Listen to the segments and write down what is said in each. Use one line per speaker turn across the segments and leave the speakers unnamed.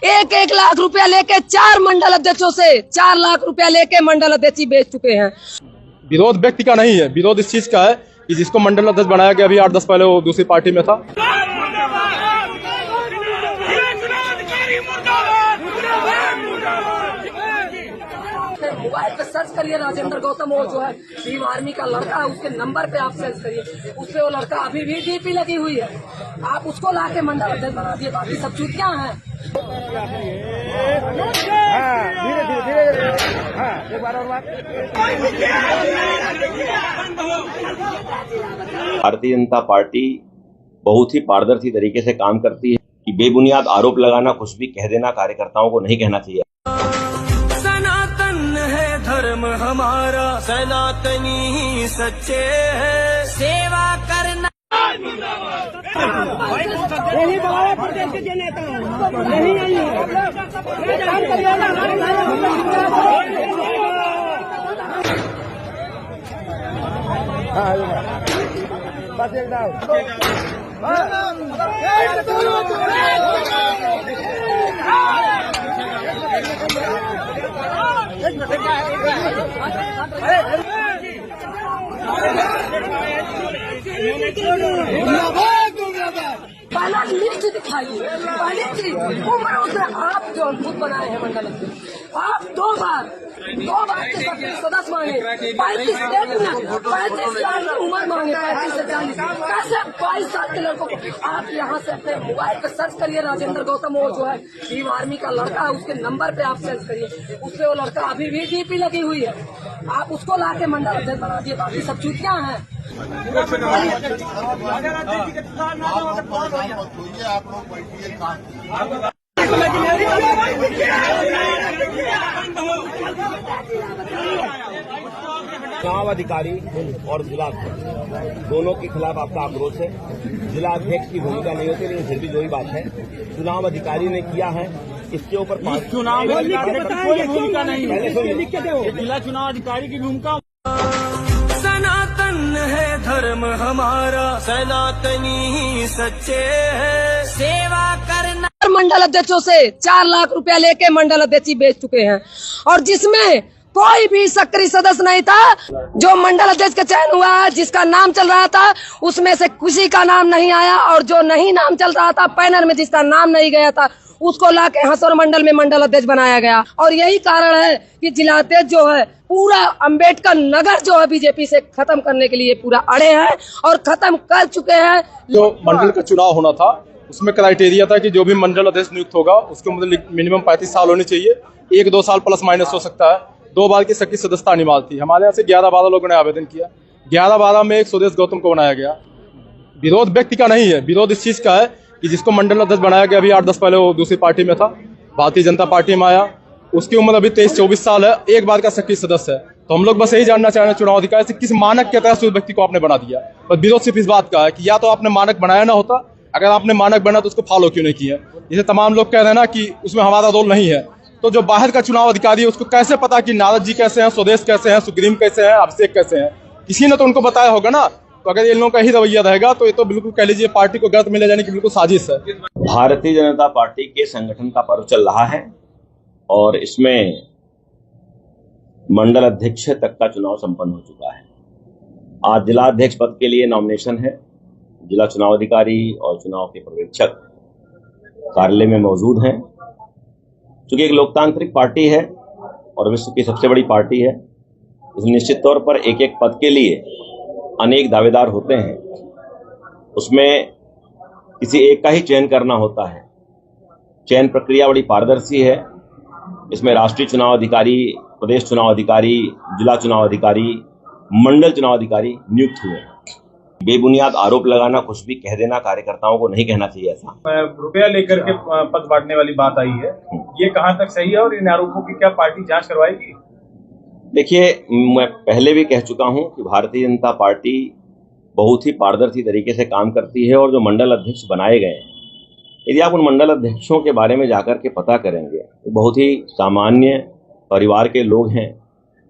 एक एक लाख रुपया लेके 4 मंडल अध्यक्षों से 4 लाख रुपया लेके मंडल अध्यक्ष बेच चुके हैं।
विरोध व्यक्ति का नहीं है, विरोध इस चीज का है कि जिसको मंडल अध्यक्ष बनाया गया अभी 8-10 पहले वो दूसरी पार्टी में था।
मोबाइल पे सर्च करिए राजेंद्र गौतम, वो जो है भीम आर्मी का लड़का है, उसके नंबर पे आप सर्च करिए, उससे वो लड़का अभी भी डीपी लगी हुई है। आप उसको लाके मंडल अध्यक्ष बना दिए, बाकी सब चूतियां हैं।
एक बार और बात।
भारतीय जनता पार्टी बहुत ही पारदर्शी तरीके से काम करती है कि बेबुनियाद आरोप लगाना, कुछ भी कह देना कार्यकर्ताओं को नहीं कहना चाहिए।
सनातन है धर्म हमारा, सनातनी ही सच्चे है, सेवा करना।
यही बड़ा प्रदेश के नेता नहीं आई बस
पहला लिस्ट दिखाइए, पहली चीज उम्र उसने आप जो खुद बनाए हैं मंडल अध्यक्ष, आप दो बार के सदस्य मांगे, 35 साल की उम्र मांगे, 35 से 40, कैसे 22 साल के लड़कों को आप यहाँ से अपने मोबाइल पे सर्च करिए राजेंद्र गौतम, वो जो है भीम आर्मी का लड़का है, उसके नंबर पे आप सर्च करिए, उससे वो लड़का अभी भी डीपी लगी हुई है। आप उसको लाके मंडल अध्यक्ष बना दिए, बाकी सब चूतियां हैं।
चुनाव अधिकारी और जिला अध्यक्ष दोनों के खिलाफ आपका आक्रोश है। जिला अध्यक्ष की भूमिका नहीं होती, लेकिन फिर भी जो ही बात है चुनाव अधिकारी ने किया है, इसके ऊपर
चुनाव अधिकारी की भूमिका नहीं है, जिला चुनाव अधिकारी की भूमिका।
सनातन है धर्म हमारा, सनातनी ही सच्चे है, सेवा करना।
मंडल अध्यक्षों से 4 लाख रुपया लेके मंडल अध्यक्ष बेच चुके हैं, और जिसमें कोई भी सक्रिय सदस्य नहीं था। जो मंडल अध्यक्ष का चयन हुआ है, जिसका नाम चल रहा था, उसमें से किसी का नाम नहीं आया, और जो नहीं नाम चल रहा था पैनल में, जिसका नाम नहीं गया था, उसको लाके हसौर मंडल में मंडल अध्यक्ष बनाया गया। और यही कारण है कि जिला अध्यक्ष जो है पूरा अंबेडकर नगर जो है बीजेपी से खत्म करने के लिए पूरा अड़े हैं और खत्म कर चुके हैं।
जो मंडल का चुनाव होना था उसमें क्राइटेरिया था कि जो भी मंडल अध्यक्ष नियुक्त होगा उसको मतलब मिनिमम 35 साल होनी चाहिए, 1-2 साल प्लस माइनस हो सकता है। 2 बार की सक्रिय सदस्यता अनिवार्य थी। हमारे यहाँ से 11-12 लोगों ने आवेदन किया, 11-12 में एक स्वदेश गौतम को बनाया गया। विरोध व्यक्ति का नहीं है, विरोध इस चीज का है कि जिसको मंडल अध्यक्ष बनाया गया अभी 8-10 पहले वो दूसरी पार्टी में था, भारतीय जनता पार्टी में आया, उसकी उम्र अभी 23-24 साल है, एक बार का सक्रिय सदस्य है। तो हम लोग बस यही जानना चाह रहे हैं चुनाव अधिकारी से, किस मानक के तहत उस व्यक्ति को आपने बना दिया। पर विरोध सिर्फ इस बात का है कि या तो आपने मानक बनाया ना होता, अगर आपने मानक बना तो उसको फॉलो क्यों नहीं किया। जैसे तमाम लोग कह रहे हैं ना कि उसमें हमारा रोल नहीं है, तो जो बाहर का चुनाव अधिकारी है उसको कैसे पता कि नारद जी कैसे हैं, स्वदेश कैसे हैं, सुग्रीव कैसे हैं, अभिषेक कैसे हैं, किसी ने तो उनको बताया होगा ना। तो अगर इन लोगों का ही रवैया रहेगा तो ये तो बिल्कुल कह लीजिए पार्टी को गर्त में ले जाने की बिल्कुल साजिश है।
भारतीय जनता पार्टी के संगठन का पर्व चल रहा है और इसमें मंडल अध्यक्ष तक का चुनाव संपन्न हो चुका है। आज जिला अध्यक्ष पद के लिए नॉमिनेशन है। जिला चुनाव अधिकारी और चुनाव के पर्यवेक्षक कार्यालय में मौजूद हैं। चूंकि एक लोकतांत्रिक पार्टी है और विश्व की सबसे बड़ी पार्टी है, इसलिए निश्चित तौर पर एक एक पद के लिए अनेक दावेदार होते हैं, उसमें किसी एक का ही चयन करना होता है। चयन प्रक्रिया बड़ी पारदर्शी है। इसमें राष्ट्रीय चुनाव अधिकारी, प्रदेश चुनाव अधिकारी, जिला चुनाव अधिकारी, मंडल चुनाव अधिकारी नियुक्त हुए हैं। बेबुनियाद आरोप लगाना, कुछ भी कह देना कार्यकर्ताओं को नहीं कहना चाहिए। ऐसा
रुपया लेकर के पद बांटने वाली बात आई है, ये कहां तक सही है और इन आरोपों की क्या पार्टी जांच करवाएगी?
देखिए, मैं पहले भी कह चुका हूं कि भारतीय जनता पार्टी बहुत ही पारदर्शी तरीके से काम करती है और जो मंडल अध्यक्ष बनाए गए हैं, यदि आप उन मंडल अध्यक्षों के बारे में जाकर के पता करेंगे तो बहुत ही सामान्य परिवार के लोग हैं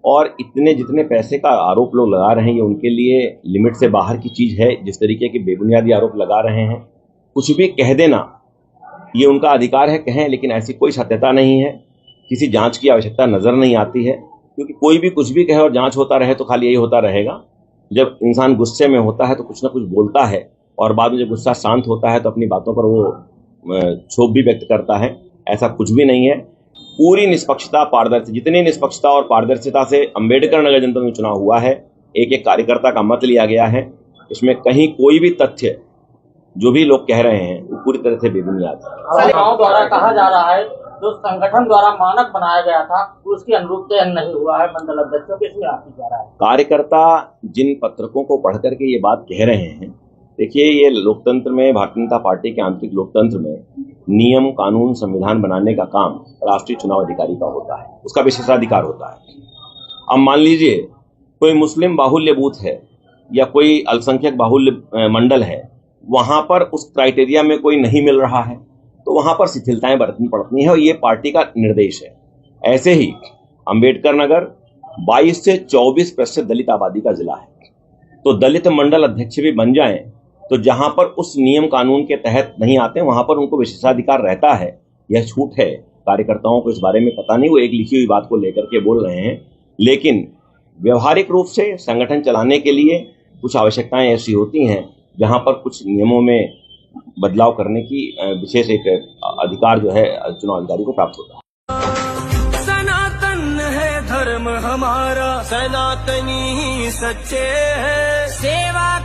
और इतने जितने पैसे का आरोप लोग लगा रहे हैं ये उनके लिए लिमिट से बाहर की चीज है। जिस तरीके के बेबुनियादी आरोप लगा रहे हैं, कुछ भी कह देना ये उनका अधिकार है, कहें, लेकिन ऐसी कोई सत्यता नहीं है। किसी जांच की आवश्यकता नजर नहीं आती है, क्योंकि कोई भी कुछ भी कहे और जांच होता रहे तो खाली यही होता रहेगा। जब इंसान गुस्से में होता है तो कुछ ना कुछ बोलता है, और बाद में जब गुस्सा शांत होता है तो अपनी बातों पर वो क्षोभ भी व्यक्त करता है। ऐसा कुछ भी नहीं है। पूरी निष्पक्षता, पारदर्शिता, जितनी निष्पक्षता और पारदर्शिता से अम्बेडकर नगर जनपद में चुनाव हुआ है, एक एक कार्यकर्ता का मत लिया गया है। इसमें कहीं कोई भी तथ्य जो भी लोग कह रहे हैं वो पूरी तरह से बेबुनियाद है।
गाँव द्वारा कहा जा रहा है जो संगठन द्वारा मानक बनाया गया था उसके अनुरूप चयन नहीं हुआ है मंडल अध्यक्षों के, इसमें आप जा रहा है।
कार्यकर्ता जिन पत्रकों को पढ़ करके ये बात कह रहे हैं, देखिए, ये लोकतंत्र में, भारतीय जनता पार्टी के आंतरिक लोकतंत्र में नियम, कानून, संविधान बनाने का काम राष्ट्रीय चुनाव अधिकारी का होता है, उसका विशेषाधिकार होता है। अब मान लीजिए कोई मुस्लिम बाहुल्य बूथ है या कोई अल्पसंख्यक बाहुल्य मंडल है, वहां पर उस क्राइटेरिया में कोई नहीं मिल रहा है तो वहां पर शिथिलताएं बरतनी पड़ती हैं, और ये पार्टी का निर्देश है। ऐसे ही अंबेडकर नगर 22 से 24% दलित आबादी का जिला है, तो दलित मंडल अध्यक्ष भी बन जाएं तो जहां पर उस नियम कानून के तहत नहीं आते वहां पर उनको विशेषाधिकार रहता है। यह छूट है। कार्यकर्ताओं को इस बारे में पता नहीं, वो एक लिखी हुई बात को लेकर के बोल रहे हैं, लेकिन व्यवहारिक रूप से संगठन चलाने के लिए कुछ आवश्यकताएं ऐसी होती हैं जहां पर कुछ नियमों में बदलाव करने की विशेष एक अधिकार जो है चुनाव अधिकारी को प्राप्त होता है।
सनातन है धर्म हमारा, सनातनी ही सच्चे हैं, सेवा